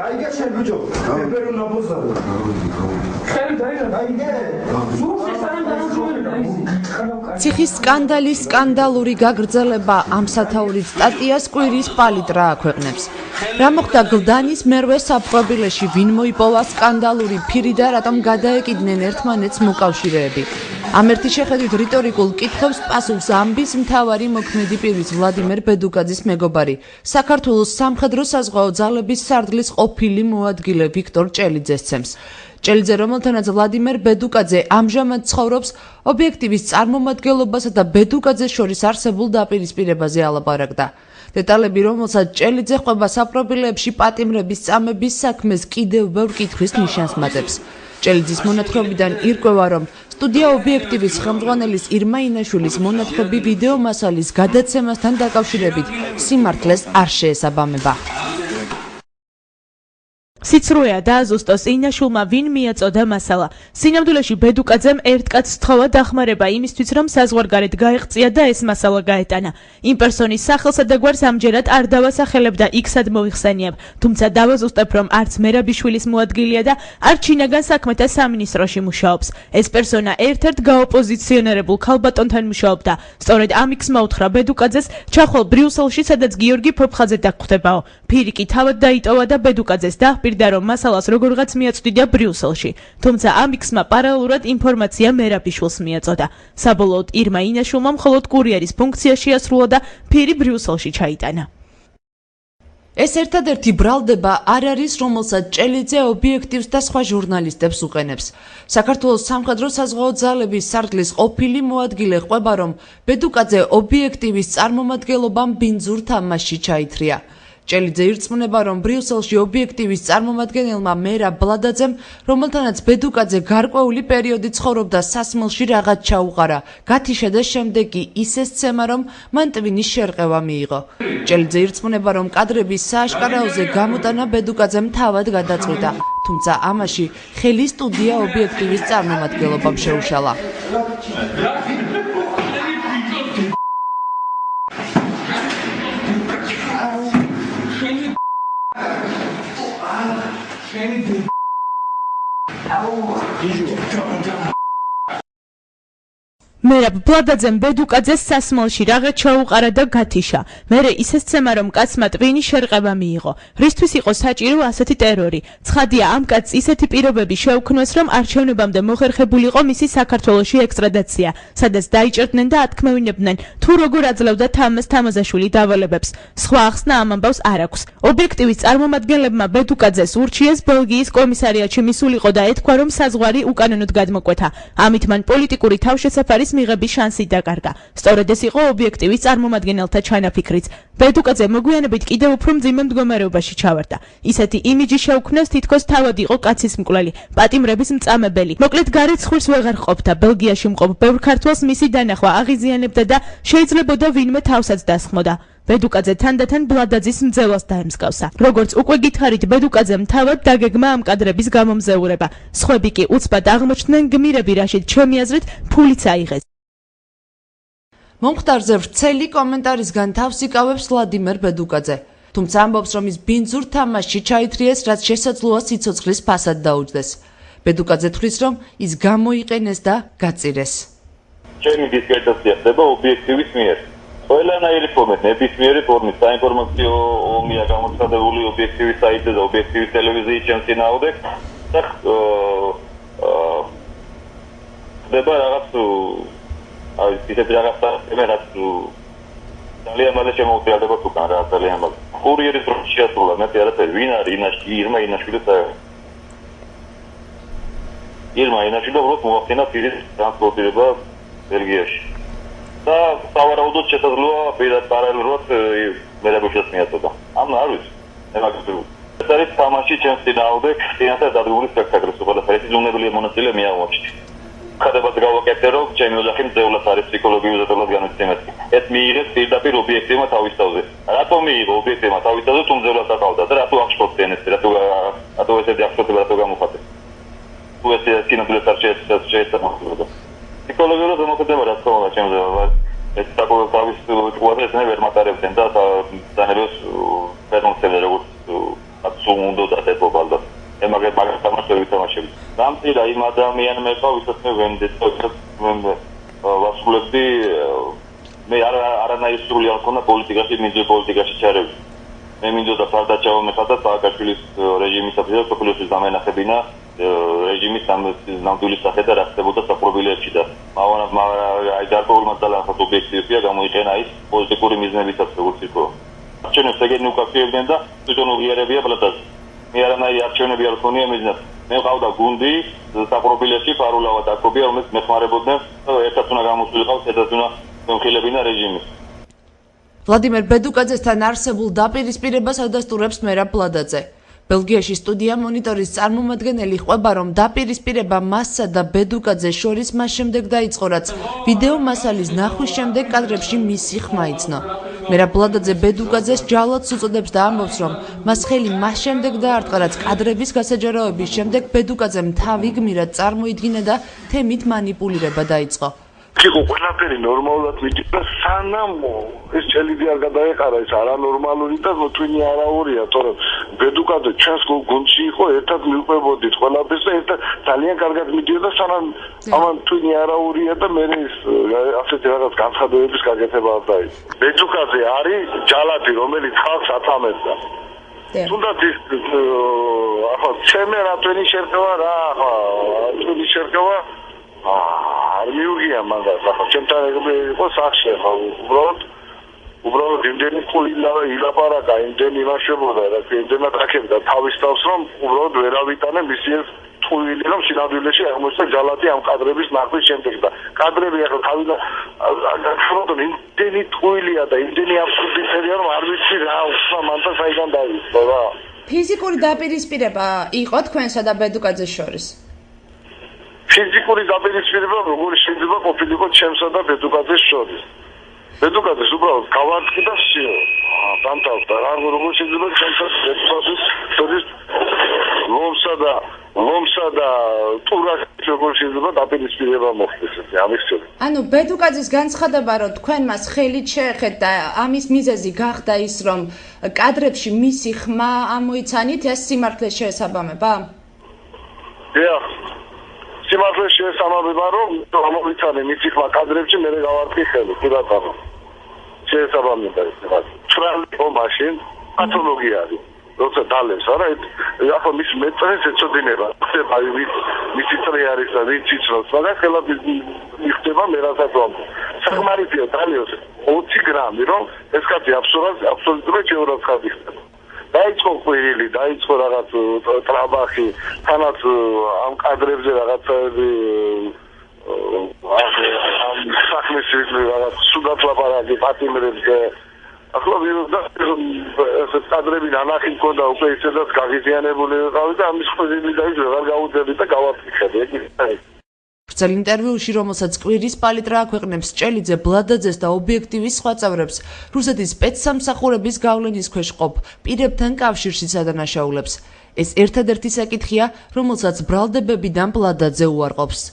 Kayge sen bucu. Beberu nabuza. ციხის სკანდალის სკანდალური გაგრძელება ამ სათაურის სტატიას კვირის პალიტრა აქვეყნებს. რა მოხდა გლდანის მერვე საფრთხებილეში, ვინ მოიპოვა სკანდალური ფირი და რატომ გადაეკიდნენ ერთმანეთს მოკავშირეები. ამ ერთი შეხედვით რიტორიკულ კითხვებს პასუხს ამბის მთავარი მოქმედი პირის ვლადიმერ ბედუკაძის მეგობარი, საქართველოს სამხედრო საზღვაო ძალების სარდლის ყოფილი მოადგილე ვიქტორ ჭელიძესცემს. ჭელიძე, რომელთანაც ვლადიმერ ბედუკაძე ამჟამად ცხოვრობს, ობიექტივის წარმომადგენლობასა და ბედუკაძეს შორის არსებულ დაპირისპირებაზე ალაპარაკდა. დეტალები, რომელსაც ჭელიძე ყვება საპრობილეებში პატიმრების წამების საქმეს კიდევ ბევრ კითხვის ნიშანს მატებს. ჭელიძის მონათხრობიდან ირკვევა, რომ სტუდია ობიექტივის ხელმძღვანელის ირმა ინაშვილის მონათხრობი ვიდეო მასალის გადაცემასთან დაკავშირებით სიმართლეს არ შეესაბამება. სიცრუეა დააზუსტოს ინაშვილმა ვინ მიაწოდა მასალა. სინამდვილეში ბედუკაძემ ერთ კაცს სთხოვა დახმარება იმისთვის, რომ საზღვარგარეთ გაეღწია და ეს მასალა გაეტანა. იმ პერსონის სახელსა და გვარს ამჯერად არ დავასახელებდა იქ-სად მოიხსენიებ, თუმცა დავაზუსტებ, რომ არც მერაბიშვილის მოადგილეა და არც შინაგან საქმეთა სამინისტროში მუშაობს. ეს პერსონა ერთ-ერთ გაოპოზიციონერებულ ქალბატონთან მუშაობდა. სწორედ ამიქს მოუთხრა ბედუკაძეს ჩახვალ ბრიუსელში, სადაც გიორგი ფოფხაძე დაგვხვდებაო. ფირი კი თავად დაიტოვა და ბედუკაძეს და რომ მასალას როგორღაც მიაწვდიდა ბრიუსელში, თუმცა ამიქსმა პარალელურად ინფორმაცია მერაბიშვილს მიაწოდა. საბოლოოდ ირმა ინაშვილმა მხოლოდ კურიერის ფუნქცია შეასრულა და ფირი ბრიუსელში ჩაიტანა. ეს ერთადერთი ბრალდება არ არის, რომელსაც ჭელიძე ობიექტივს და სხვა ჟურნალისტებს უყენებს. საქართველოს სამხედრო საზღვაო ძალების სარდლის ყოფილი მოადგილე ყვება, რომ ბედუკაძე ობიექტივის წარმომადგენლობამ ბინძურ თამაშში ჩაითრია. ჭელიძე ირწმუნება, რომ ბრიუსელში ობიექტივის წარმომადგენელმა მერა ბლადაძემ, რომელთანაც ბედუკაძე გარკვეული პერიოდი ცხოვრობდა სასმელში, რაღაც ჩაუყარა. გათიშა და შემდეგ კი ისე სცემა, რომ მან ტვინის შერყევა მიიღო. ჭელიძე ირწმუნება, რომ კადრების სააშკარაოზე გამოტანა ბედუკაძემ თავად გადაწყვიტა, თუმცა ამაში ხელი სტუდია ობიექტივის წარმომადგენლობამ შეუშალა. მერაბ ბლადაძემ ბედუკაძეს სასმელში რაღაც ჩაუყარა და გათიშა. მერე ისე სცემა, რომ კაცმა ტვინის შერყევა მიიღო. რისთვის იყო საჭირო ასეთი ტერორი? ცხადია, ამ კაცს ისეთი პირობები შეუქმნეს, რომ არჩევნებამდე მოხერხებულიყო მისი საქართველოში ექსტრადაცია, სადაც დაიჭერდნენ და ათქმევინებდნენ, თუ როგორ აძლევდა თამაზ თამაზაშვილი დავალებებს. სხვა ახსნა ამ ამბავს არ აქვს. ობიექტივის წარმომადგენლებმა ბედუკაძეს ურჩიეს ბელგიის კომისარიატში მისულიყო და ეთქვა, რომ საზღვარი უკანონოდ გადმოკვეთა. ამით მან პოლიტიკური თავშესაფარის მიღების შანსი დაკარგა. სწორედ ეს იყო ობიექტივის წარმომადგენელთა ჩანაფიქრიც. ბედუკაძე მოგვიანებით კიდევ უფრო მძიმე მდგომარეობაში ჩავარდა. ისეთი იმიჯი შეუქმნეს, თითქოს თავად იყო კაცის მკვლელი, პატიმრების მწამებელი. მოკლედ გარეთ ხვირს ვეღარ ყოფდა. ბელგიაში მყოფ ბევრ ქართველს მისი დანახვა აღიზიანებდა და შეიძლებოდა ვინმე თავსაც დასხმოდა. ბედუკაძე თანდათან ბლადაძის მძელას დაემსგავსა. როგორც უკვე გითხარით, ბედუკაძემ თავად დაგეგმა ამ კადრების გამომზეურება. სხვები კი უცბად აღმოჩნდნენ გმირები, რაშიც ჩემი აზრით ფულიც აიღეს. მომხდარზე ვრცელი კომენტარისგან თავს იკავებს ვლადიმერ ბედუკაძე. თუმცა ამბობს, რომ ის ბინძურ თამაშში ჩაითრიეს, რაც შესაძლოა სიცოცხლის ფასად დაუჯდეს. ბედუკაძე თვლის, რომ ის გამოიყენეს და გაწირეს. ჩემი დისკრეტაცია ხდება ობიექტივის მიერ. ყველანაირი ფორმით, ნებისმიერი ფორმით საინფორმაციო ომია გამოცხადებული ობიექტივის საიტზე და ობიექტივის ტელევიზიის შემწინააღმდეგ და ხდება რაღაც ისეთ რაღაცა, რაც ძალიან მალე შემოუწიალდება თუკან რა ძალიან მალე. კურიერის დროს შეასრულა მეტი არაფერი, ვინ არის ირმა ინაშვილი ირმა ინაშვილი უბრალოდ მოახდინა ფირის ტრანსპორტირება ბელგიაში. და სავარაუდოდ შესაძლოა პარალელურად მერაბიშვილს მიაწოდა. ამ არ ვიცი. ეს არის თამაში ჩემს წინააღმდეგ, წინასწარ დადგმული სპექტაკლი, ყველაფერი ზომებრივი მონაწილე მე აღმოჩნდი. ხდებათ გავაკეთე, რომ ჩემი ოჯახი მძევლად არის ფსიქოლოგიურად განაცემეთ. ეს მიიღეს პირდაპირ ობიექტივმა თავის თავზე. რატომ მიიღო ობიექტივმა თავის თავზე, თუ მძევლად აკავდა და რატო აღშფოთდნენ ეს, რატო ესეთი აღშფოთება რატო გამოხატეს? თუ ეს კინოფილმს არ შეესაბამებოდა. ფსიქოლოგიურად მოხდება რა თქმა უნდა ჩემზე, ეს თავის ყურადღებას ვერ მატარებდნენ და დანეროს ფერმონსები როგორც სულ უნდა დაწებობა და მაგას თამაშები. დამწირა იმ ადამიანმა ყო ვისაც მე ვენდეცო ვისაც მე ვასრულებდი მე არანაირი სრული არ მქონდა პოლიტიკაში მინდოდა პოლიტიკაში ჩარევი. მე მინდოდა ფარდაჩავა მეხადა სააკაშვილის რეჟიმისათვის და სოფლიოსის დამენახებინა რეჟიმის ნამდვილი სახე და რა ხდებოდა საპრობილეებში და აი გარკვეულმა ძალათა ობიექტივია გამოიყენა ის პოლიტიკური მიზნებითაც როგორც იყო. არჩევნებს ეგენი უკავშირებდნენ და თვითონ უღიარებია ბლატაზე. მე არანაირი არჩევნები არ მქონია მიზნად. მე ყავდა გუნდი საპრობილეებში ფარულავად აკობია რომელიც მეხმარებოდნენ ერთად უნდა გამოსულიყავს ერთად უნდა მემხილებინა რეჟიმის. ვლადიმერ ბედუკაძესთან არსებულ დაპირისპირებას ადასტურებს მერაბ ბლადაძე. ბელგიაში სტუდია მონიტორის წარმომადგენელი ყვება, რომ დაპირისპირება მასსა და ბედუკაძეს შორის მას შემდეგ დაიწყო, რაც ვიდეო მასალის ნახვის შემდეგ კადრებში მისი ხმა იცნო. მერაბ ბლადაძე ბედუკაძეს ჯალათს უწოდებს და ამბობს, რომ მას ხელი მას შემდეგ დაარტყა, რაც კადრების გასაჯაროების შემდეგ ბედუკაძემ თავი გმირად წარმოიდგინა და თემით მანიპულირება დაიწყო. იყო ყველაფერი ნორმალურად მიდიოდა სანამ ეს წელიწადი არ გადაეყარა ეს არანორმალური და თვინი არაორია თორემ ბედუკაძე ჩვენს გუნდში იყო ერთად მივყვებოდით ყველაფერს და ერთად ძალიან კარგად მიდიოდა სანამ ამან თვინი არაორია და მე ასეთი რაღაც განცხადებების გაკეთება არ დაიწყო. ბედუკაძე არის ჯალათი რომელიც ხალხს ათამებდა. თუნდაც ის ახლა ჩემი რა თვინი შერკევა რა თვინი შერკევა არ მიუღია მაგას ახლა ჩემთან იყო სახში ახლა უბრალოდ იმდენი ხული ილაპარაკა იმდენი იმაშებოდა რა იმდენად აკეთდა თავის თავს რომ უბრალოდ ვერავიტანე მისი ეს თვილი რომ სინამდვილეში აღმოჩნდა ჯალათი ამ კადრების ნახვის შემდეგ და კადრები ახლა თავიდან ფრონტონ იმდენი თვილია და იმდენი აბსურდია რომ არ ვიცი რა უხსნა მანთა საიდან დაიწყო რა ფიზიკური დაპირისპირება იყო თქვენსა და ბედუკაძეს შორის ფიზიკური დაპირისპირება როგორი შეიძლება ყოფილიყო ჩემსა და ბედუკაძეს შორის. ბედუკაძეს უბრალოდ გავარდკი და всё. დამთავრდა. როგორი შეიძლება ჩემსა და ბედუკაძეს შორის ლომსა და ტურას როგორი შეიძლება დაპირისპირება მოხდეს ამის შორის. ანუ ბედუკაძის განცხადება რომ თქვენ მას ხელით შეეხეთ და ამის მიზეზი გახდა ის რომ კადრებში მისი ხმა ამოიცანით ეს სიმართლეს შეესაბამება? დიახ. სიმართლეს შეესაბამება რომ ამოვიცანე მისი ხმა კადრებში მე გავარდკი ხელი კი ბატონო შეესაბამება ეს რაღაც ტრალო მაშინ პათოლოგია არის როცა დალევს არა ახლა მის მეწეს ეწოდინება ხდება მისი წრე არის და ვინც იცნობს მაგრამ ხელად მიხდება მე რასაც ვამბობ საკმარისია დალევს 20 გრამი რომ ეს კაცი აბსოლუტურად შეურაც ხდება დაიწყო ყვირილი, დაიწყო რაღაც ტრაბახი, თანაც ამ კადრებზე რაღაცები ამ საქმის რაღაც სუდად ლაპარაკი პატიმრებზე. ახლა ეს კადრები ნანახი მქონდა უკვე ისედაც გაღიზიანებული ვიყავი და ამის ყვირილი დაიწყო რა გავუძები და გავაფიქრე. ვრცელ ინტერვიუში, რომელსაც კვირის პალიტრა აქვეყნებს ჭელიძე ბლადაძეს და ობიექტივის სხვა წევრებს, რუსეთის სპეცსამსახურების გავლენის ქვეშ ყოფ პირებთან კავშირშიც ადანაშაულებს. ეს ერთადერთი საკითხია, რომელსაც ბრალდებებიდან ბლადაძე უარყოფს.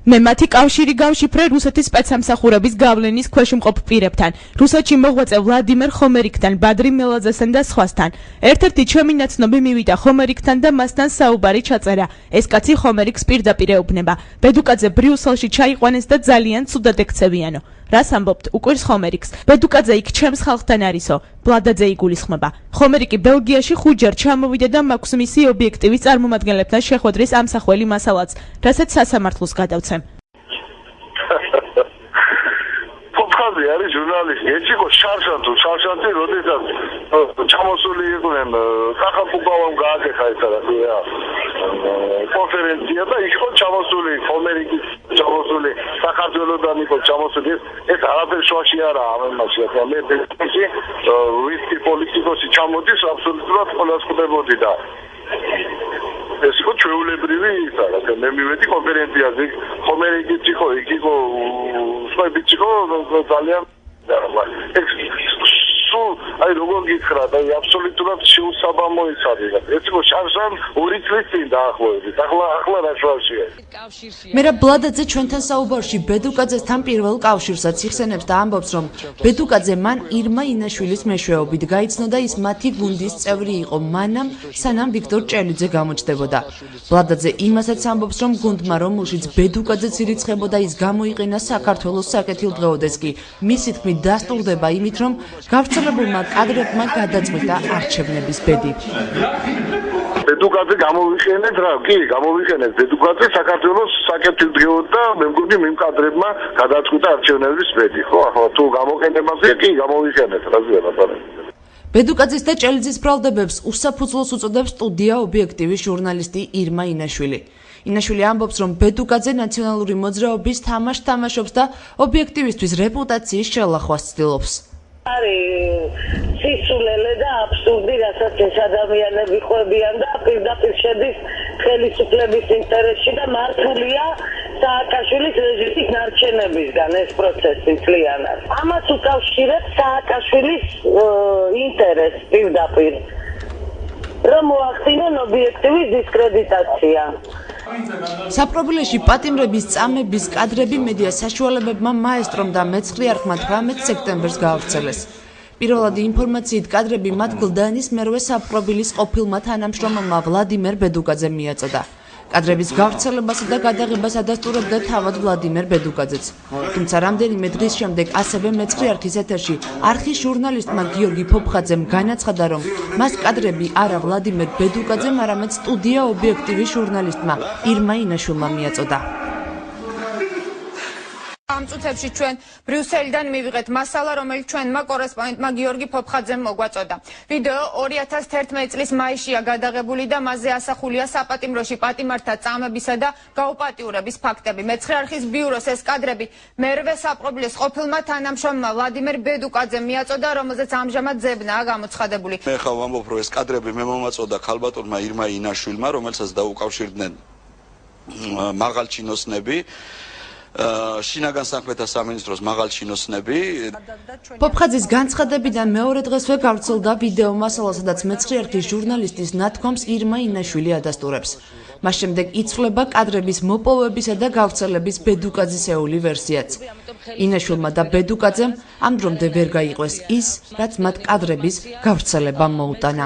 მე მათი კავშირი გავშიფრე რუსეთის სპეცსამსახურების გავლენის ქვეშ მყოფ პირებთან, რუსეთში მოღვაწე ვლადიმერ ხომერიკთან, ბადრი მელაძესთან და სხვასთან. ერთ-ერთი ჩემი ნაცნობი მივიდა ხომერიკთან და მასთან საუბარი ჩაწერა. ეს კაცი ხომერიკს პირდაპირ ეუბნება. ბედუკაძე ბრიუსელში ჩაიყვანეს და ძალიან ცუდად ექცევიანო. რას ამბობთ? უკვირს ხომერიკს. ბედუკაძე იქ ჩემს ხალხთან არისო. ბლადაძე იგულისხმება. ხომერიკი ბელგიაში 5 ჯერ ჩამოვიდა და მაქვს მისი ობიექტივის წარმომადგენლებთან შეხვედრის ამსახველი მასალაც, რასაც სასამართლოს გადავცემ. ფოფხაზი არის ჟურნალისტი. ეჩიკო შარშანტი როდესაც ჩამოსული იყვნენ სახალხოებამ გააკეთა ეს რა კონფერენცია და იყო ჩამოსული ხომერიკის ჩამოსული საქართველოსდან იყო ჩამოსული ეს არაფერ შუაში არაა ამ მასში ახლა მე ეს რუსი პოლიტიკოსი ჩამოდის აბსოლუტურად ყველას ხვდებოდი და ეს იყო ჩვეულებრივი ისა რა მე მივედი კონფერენციაზე ხომერიკიც იყო იქ იყო სხვაებიც იყო ძალიან ნუ აი როგორ გითხრათ, აი აბსოლუტურად შეუსაბამო ის არის. ეს იყო შარშან 2 წლის წინ დაახლოებით. ახლა რა შუაშია? მერაბ ბლადაძე ჩვენთან საუბარში ბედუკაძესთან პირველ კავშირსაც იხსენებს და ამბობს, რომ ბედუკაძე მან ირმა ინაშვილის მეშვეობით გაიცნო და ის მათი გუნდის წევრი იყო მანამ, სანამ ვიქტორ ჭელიძე გამოჩნდებოდა. ბლადაძე იმასაც ამბობს, რომ გუნდმა, რომელშიც ბედუკაძეც ირიცხებოდა, ის გამოიყენა საქართველოს საკეთილდღეოდეს კი მისი თქმით დასტურდება იმით, რომ გავრცელებულმა კადრებმა გადაწყვიტა არჩევნების ბედი. ბედუკაძე გამოვიყენეთ რა, კი, გამოვიყენეთ ბედუკაძე საქართველოს საკეთილდღეოდ და მე მგონი იმ კადრებმა გადაწყვიტა არჩევნების ბედი, ხო? ახლა თუ გამოყენებაზე კი გამოვიყენეთ, რაზეა ბატონო. ბედუკაძის და ჭელიძის ბრალდებებს უსაფუძვლოს უწოდებს სტუდია ობიექტივის ჟურნალისტი ირმა ინაშვილი. ინაშვილი ამბობს, რომ ბედუკაძე ნაციონალური მოძრაობის თამაშს თამაშობს და ობიექტივისთვის რეპუტაციის შელახვას ცდილობს. არის სისულელე და აბსურდი, რასაც ეს ადამიანები ყვებიან და პირდაპირ შედის ხელისუფლების ინტერესში და მართულია სააკაშვილის რეჟიმის ნარჩენებისგან ეს პროცესი მთლიანად. ამას უკავშირებს სააკაშვილის ინტერესს პირდაპირ, რომ მოახდინონ ობიექტივის დისკრედიტაცია. საპრობილეში პატიმრების წამების კადრები მედია საშუალებებმა მაესტრომ და მეცხრიარხმა 18 სექტემბერს გაავრცელეს. პირველადი ინფორმაციით კადრები მათ გლდანის მერვე საპრობილის ყოფილმა თანამშრომელმა ვლადიმერ ბედუკაძემ მიაწოდა. კადრების გავრცელებასა და გადაღებას ადასტურებდა თავად ვლადიმერ ბედუკაძეც. თუმცა რამდენიმე დღის შემდეგ ასევე მეცხრიარხის ეთერში არხის ჟურნალისტმა გიორგი ფოფხაძემ განაცხადა, რომ მას კადრები არა ვლადიმერ ბედუკაძემ, არამედ სტუდია ობიექტივის ჟურნალისტმა ირმა ინაშვილმა მიაწოდა. ამ წუთებში ჩვენ ბრიუსელიდან მივიღეთ მასალა, რომელიც ჩვენმა კორესპონდენტმა გიორგი ფოფხაძემ მოგვაწოდა. ვიდეო 2011 წლის მაისშია გადაღებული და მასზე ასახულია საპატიმროში პატიმართა წამებისა და გაუპატიურების ფაქტები. მეცხრე არხის ბიუროს ეს კადრები მერვე საპრობილეს ყოფილმა თანამშრომელმა ვლადიმერ ბედუკაძემ მიაწოდა, რომელზეც ამჟამად ძებნაა გამოცხადებული. მე ხა ვამბობ, რომ ეს კადრები მე მომაწოდა ქალბატონმა ირმა ინაშვილმა, რომელსაც დაუკავშირდნენ მაღალჩინოსნები. შინაგან საქმეთა სამინისტროს მაღალჩინოსნები. ფოფხაძის განცხადებიდან მეორე დღესვე გავრცელდა ვიდეო მასალა, სადაც მეცხრე არხის ჟურნალისტის ნათქვამს ირმა ინაშვილი ადასტურებს. მას შემდეგ იცვლება კადრების მოპოვებისა და გავრცელების ბედუკაძისეული ვერსიაც. ინაშვილმა და ბედუკაძემ ამ დრომდე ვერ გაიყვეს ის, რაც მათ კადრების გავრცელებამ მოუტანა.